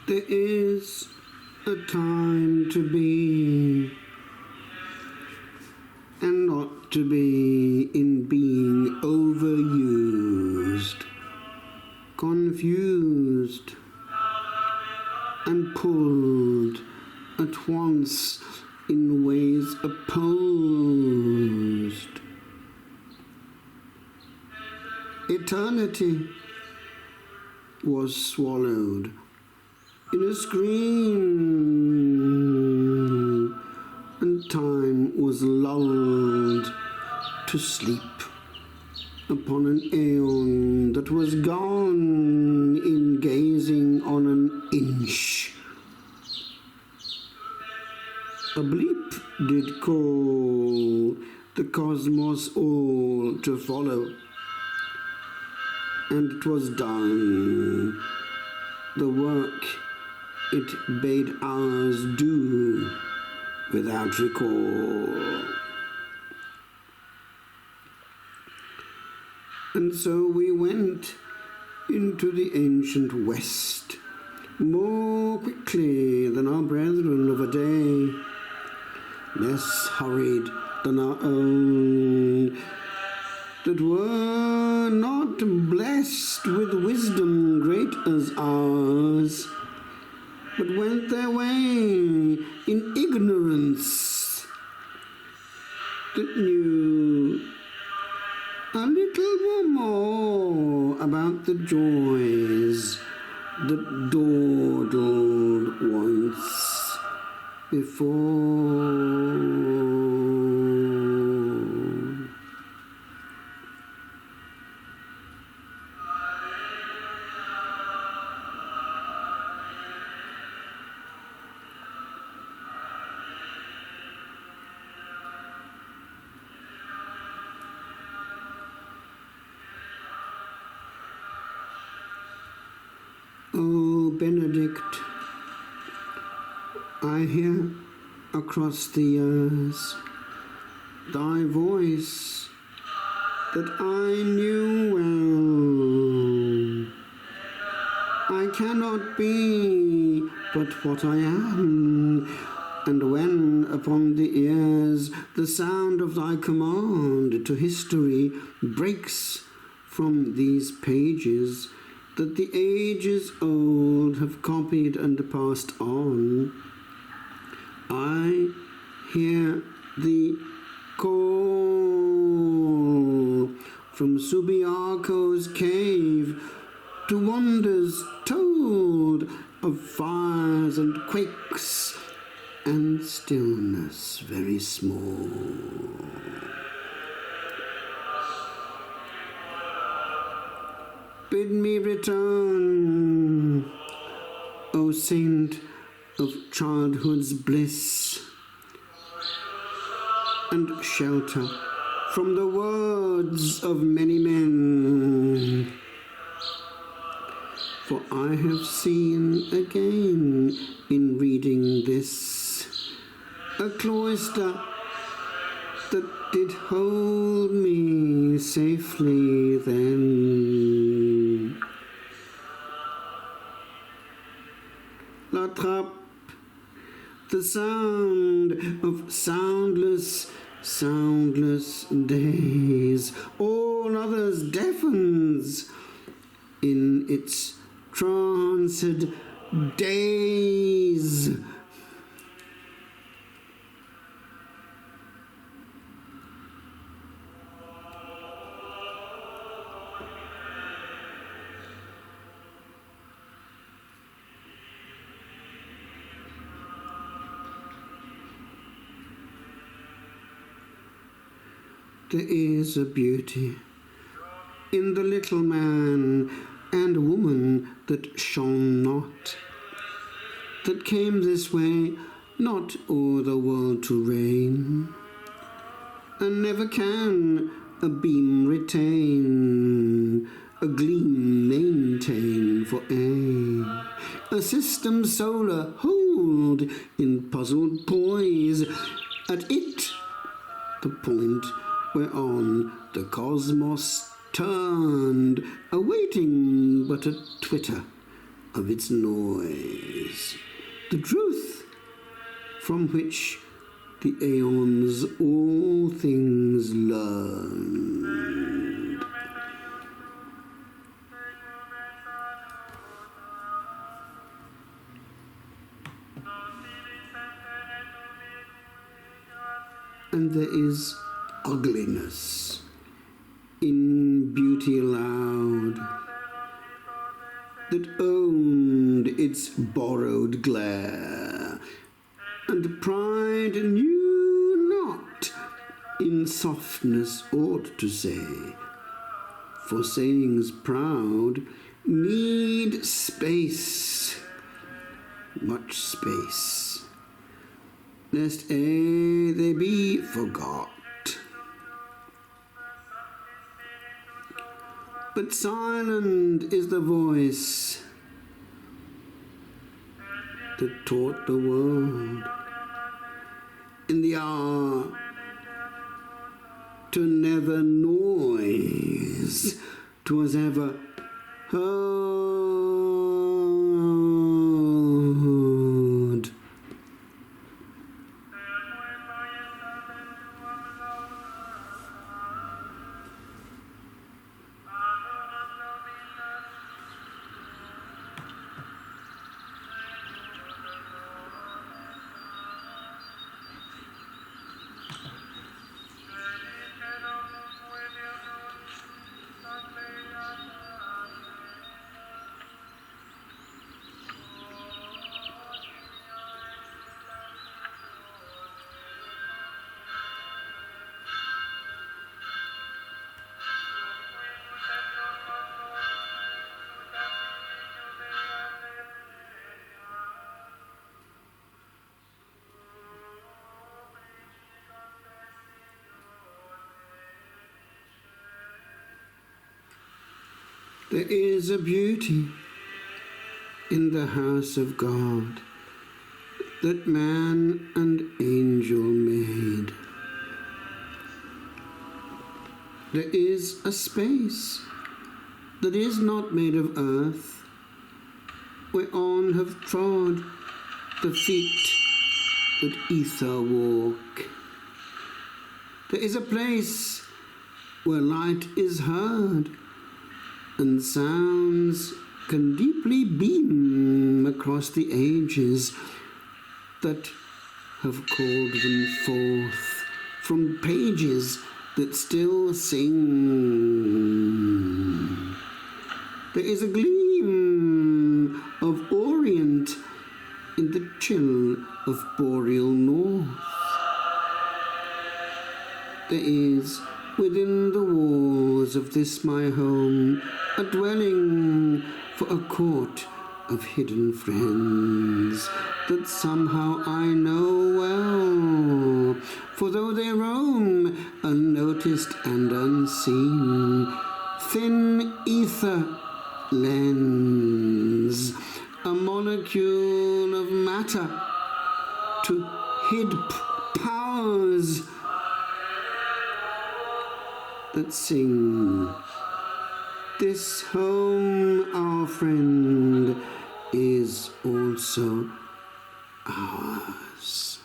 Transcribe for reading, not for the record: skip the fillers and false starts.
There is a time to be, and not to be in being overused, confused, and pulled at once in ways opposed. Eternity was swallowed in a scream, and time was lulled to sleep upon an aeon that was gone in gazing on an inch. A bleep did call the cosmos all to follow, and it was done, the work it bade ours do without recall. And so we went into the ancient West more quickly than our brethren of a day, less hurried than our own, that were not blessed with wisdom great as ours, but went their way in ignorance, that knew a little more about the joys that dawdled once before. O Benedict, I hear across the years thy voice that I knew well. I cannot be but what I am, and when upon the ears the sound of thy command to history breaks from these pages that the ages old have copied and passed on, I hear the call from Subiaco's cave to wonders told of fires and quakes and stillness very small. Bid me return, O saint of childhood's bliss, and shelter from the words of many men. For I have seen again in reading this a cloister that did hold me safely then. La Trappe, the sound of soundless days, all others deafens in its tranced days. There is a beauty in the little man and woman that shone not, that came this way not o'er the world to reign, and never can a beam retain, a gleam maintain for aye, a system solar hold in puzzled poise, at it the point whereon the cosmos turned, awaiting but a twitter of its noise, the truth from which the aeons all things learned. And there is ugliness in beauty loud, that owned its borrowed glare, and pride knew not in softness aught to say, for sayings proud need space, much space, lest they be forgot. But silent is the voice that taught the world in the hour to never noise 'twas ever heard. There is a beauty in the house of God that man and angel made. There is a space that is not made of earth, whereon have trod the feet that ether walk. There is a place where light is heard, and sounds can deeply beam across the ages that have called them forth from pages that still sing. There is a gleam of Orient in the chill of boreal north. There is within the walls of this my home a dwelling for a court of hidden friends that somehow I know well, for though they roam unnoticed and unseen, thin ether lends a molecule of matter to hid powers that sing. This home, our friend, is also ours.